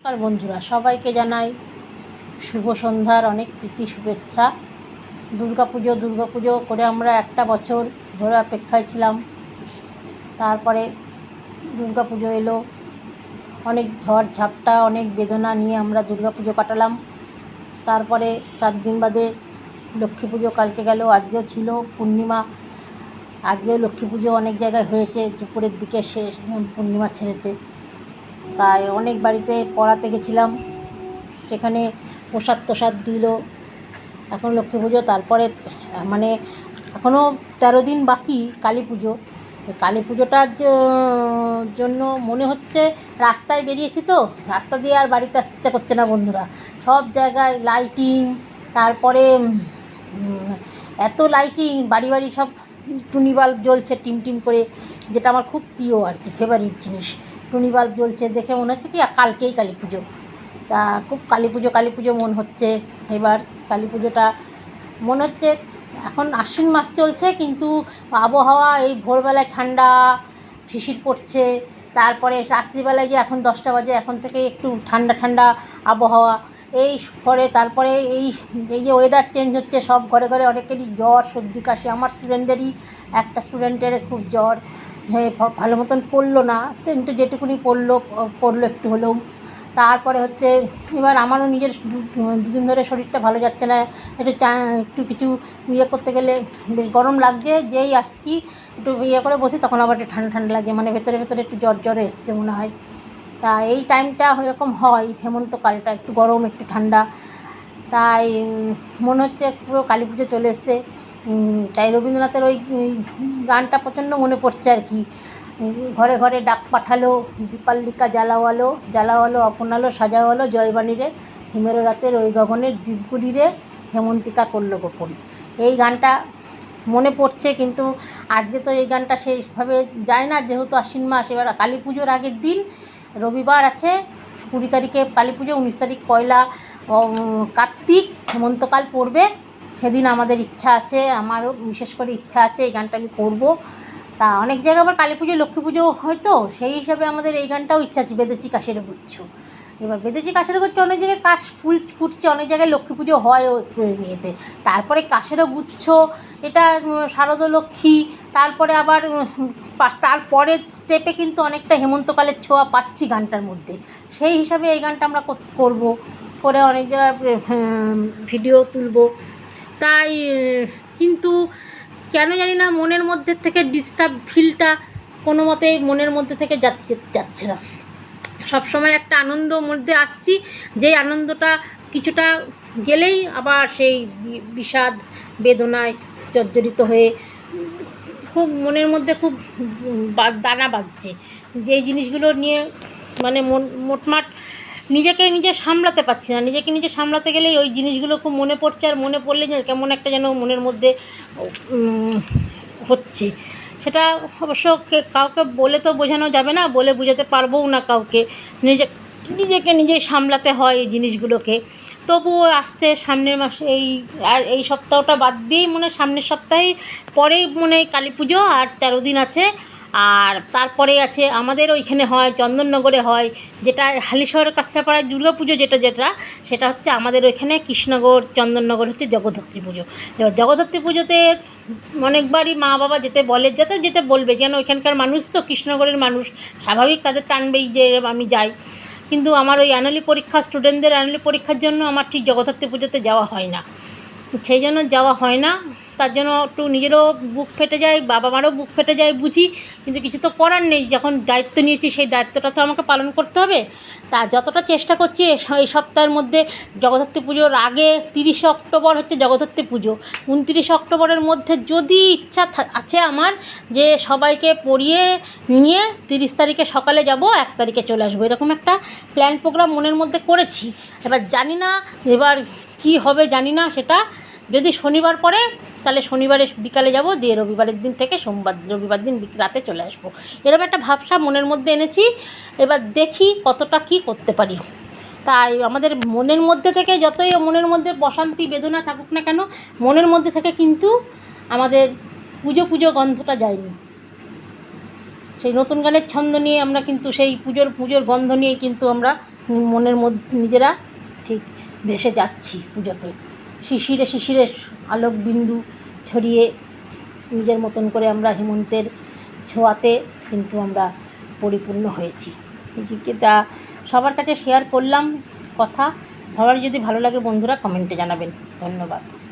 আর বন্ধুরা সবাইকে জানাই শুভ সন্ধ্যার অনেক প্রীতি শুভেচ্ছা। দুর্গাপুজো করে আমরা একটা বছর ধরে অপেক্ষায় ছিলাম। তারপরে দুর্গাপুজো এলো, অনেক ঝড় ঝাপটা অনেক বেদনা নিয়ে আমরা দুর্গাপুজো কাটালাম। তারপরে 4 দিন বাদে লক্ষ্মী পুজো কালকে গেল, আজকেও ছিল পূর্ণিমা। আজকেও লক্ষ্মী পুজো অনেক জায়গায় হয়েছে, দুপুরের দিকে শেষ পূর্ণিমা ছেড়েছে। তাই অনেক বাড়িতে পড়াতে গেছিলাম, সেখানে প্রসাদ দিল। এখন লক্ষ্মী পুজো, তারপরে মানে এখনও 13 দিন বাকি কালী পুজো। কালী পুজোটার জন্য মনে হচ্ছে, রাস্তায় বেরিয়েছি তো রাস্তা দিয়ে আর বাড়িতে আসতে ইচ্ছা করছে না বন্ধুরা। সব জায়গায় লাইটিং, তারপরে এত লাইটিং, বাড়ি সব টুনি বাল্ব জ্বলছে টিম করে, যেটা আমার খুব প্রিয় আর কি, ফেভারিট জিনিস। টুনি বাল্ব জ্বলছে দেখে মনে হচ্ছে কি কালকেই কালী পুজো। তা খুব কালী পুজো মন হচ্ছে। এবার কালী পুজোটা মনে হচ্ছে, এখন আশ্বিন মাস চলছে কিন্তু আবহাওয়া এই ভোরবেলায় ঠান্ডা শিশির পড়ছে, তারপরে রাত্রিবেলায় যে এখন 10টা বাজে, এখন থেকে একটু ঠান্ডা আবহাওয়া। এই পরে তারপরে এই যে ওয়েদার চেঞ্জ হচ্ছে, সব ঘরে অনেকেরই জ্বর সর্দি কাশি। আমার স্টুডেন্টদেরই একটা স্টুডেন্টের খুব জ্বর, ভালো মতন পড়লো না, কিন্তু যেটুকুনি পড়লো একটু হলেও। তারপরে হচ্ছে এবার আমারও নিজের দুদিন ধরে শরীরটা ভালো যাচ্ছে না, একটু কিছু করতে গেলে বেশ গরম লাগছে। যেই আসছি একটু করে বসি, তখন আবার একটু ঠান্ডা লাগে, মানে ভেতরে একটু জ্বর এসছে মনে হয়। তা এই টাইমটা এরকম হয়, হেমন্তকালটা একটু গরম একটু ঠান্ডা। তাই মনে হচ্ছে পুরো কালী পুজো চলে এসছে। তাই রবীন্দ্রনাথের ওই গানটা প্রচণ্ড মনে পড়ছে আর কি। ঘরে ডাক পাঠালো, দীপাল্লিকা জ্বালাওয়ালো আপনালো সাজাওয়ালো, জয়বাণীরে হিমের রাতের ওই গগনের দ্বীপগুলিরে হেমন্তিকা করলো গোপন। এই গানটা মনে পড়ছে, কিন্তু আজকে তো এই গানটা সেইভাবে যায় না, যেহেতু আশ্বিন মাস। এবার কালী পুজোর আগের দিন রবিবার আছে, 20 তারিখে কালী পুজো, 19 তারিখ পয়লা কার্তিক, হেমন্তকাল পড়বে। সেদিন আমাদের ইচ্ছা আছে, আমারও বিশেষ করে ইচ্ছা আছে এই গানটা আমি করবো। তা অনেক জায়গায় আবার কালী পুজো লক্ষ্মী পুজো হয়তো, সেই হিসাবে আমাদের এই গানটাও ইচ্ছা আছে, বেঁধেছি কাশের গুচ্ছ। এবার বেঁধেছি কাশের গুচ্ছ, অনেক জায়গায় কাশ ফুল ফুটছে, অনেক জায়গায় লক্ষ্মী পুজো হয়ও একটু ইয়েতে। তারপরে কাশেরও গুচ্ছ, এটা শারদলক্ষ্মী। তারপরে আবার তারপরের স্টেপে কিন্তু অনেকটা হেমন্তকালের ছোঁয়া পাচ্ছি গানটার মধ্যে। সেই হিসাবে এই গানটা আমরা করবো, করে অনেক জায়গায় ভিডিও তুলব। তাই কিন্তু কেন জানি না মনের মধ্যে থেকে ডিস্টার্ব ফিলটা কোনো মতেই মনের মধ্যে থেকে যাচ্ছে না। সবসময় একটা আনন্দর মধ্যে আসছি, যেই আনন্দটা কিছুটা গেলেই আবার সেই বিষাদ বেদনায় জর্জরিত হয়ে খুব মনের মধ্যে খুব দানা বাঁধছে। যেই জিনিসগুলো নিয়ে মানে মোটমাট নিজে সামলাতে পারছি না। নিজে সামলাতে গেলেই ওই জিনিসগুলো খুব মনে পড়ছে, আর মনে পড়লে যে কেমন একটা যেন মনের মধ্যে হচ্ছে। সেটা অবশ্য কাউকে বলে তো বোঝানো যাবে না, বলে বোঝাতে পারবও না কাউকে। নিজেকে সামলাতে হয় এই জিনিসগুলোকে। তবুও আসছে সামনের মাসে, এই সপ্তাহটা বাদ দিয়েই মনে সামনের সপ্তাহেই পরেই মনে কালী পুজো, আর 13 দিন আছে। আর তারপরে আছে আমাদের ওইখানে হয়, চন্দননগরে হয়, যেটা হালিশহরের কাছড়াপাড়ায় দুর্গা পুজো, সেটা হচ্ছে আমাদের ওইখানে কৃষ্ণনগর চন্দননগর হচ্ছে জগদ্ধাত্রী পুজো। এবার জগদ্ধাত্রী পুজোতে অনেকবারই মা বাবা যেতে বলবে, যেন ওইখানকার মানুষ তো, কৃষ্ণনগরের মানুষ, স্বাভাবিক তাদের টানবেই যে আমি যাই। কিন্তু আমার ওই স্টুডেন্টদের অ্যানুয়ালি পরীক্ষার জন্য আমার ঠিক জগদ্ধাত্রী পুজোতে যাওয়া হয় না। সেই জন্য যাওয়া হয় না, তার জন্য একটু নিজেরও বুক ফেটে যায়, বাবা মারও বুক ফেটে যায়, বুঝি। কিন্তু কিছু তো করার নেই, যখন দায়িত্ব নিয়েছি সেই দায়িত্বটা তো আমাকে পালন করতে হবে। তা যতটা চেষ্টা করছি এই সপ্তাহের মধ্যে, জগদ্ধাত্রী পুজোর আগে 30 অক্টোবর হচ্ছে জগদ্ধাত্রী পুজো, 29 অক্টোবরের মধ্যে যদি ইচ্ছা আছে আমার যে সবাইকে পড়িয়ে নিয়ে 30 তারিখে সকালে যাব, 1 তারিখে চলে আসবো, এরকম একটা প্ল্যান প্রোগ্রাম মনের মধ্যে করেছি। এবার জানি না এবার কি হবে, জানি না। সেটা যদি শনিবার পড়ে তাহলে শনিবারে বিকালে যাব, দিয়ে রবিবারের দিন থেকে রবিবার দিন রাতে চলে আসবো, এরকম একটা ভাবসা মনের মধ্যে এনেছি। এবার দেখি কতটা কি করতে পারি। তাই আমাদের মনের মধ্যে থেকে যতই মনের মধ্যে অশান্তি বেদনা থাকুক না কেন, মনের মধ্যে থেকে কিন্তু আমাদের পুজো গন্ধটা যায়নি। সেই নতুন গানের ছন্দ নিয়ে আমরা কিন্তু সেই পুজোর গন্ধ নিয়ে কিন্তু আমরা মনের মধ্যে নিজেরা ঠিক ভেসে যাচ্ছি পুজোতে। শিশিরে শিশিরে আলোক বিন্দু ছড়িয়ে নিজের মতন করে আমরা হেমন্তের ছোঁয়াতে কিন্তু আমরা পরিপূর্ণ হয়েছি। এদিকে তা সবার কাছে শেয়ার করলাম কথা। সবার যদি ভালো লাগে বন্ধুরা কমেন্টে জানাবেন। ধন্যবাদ।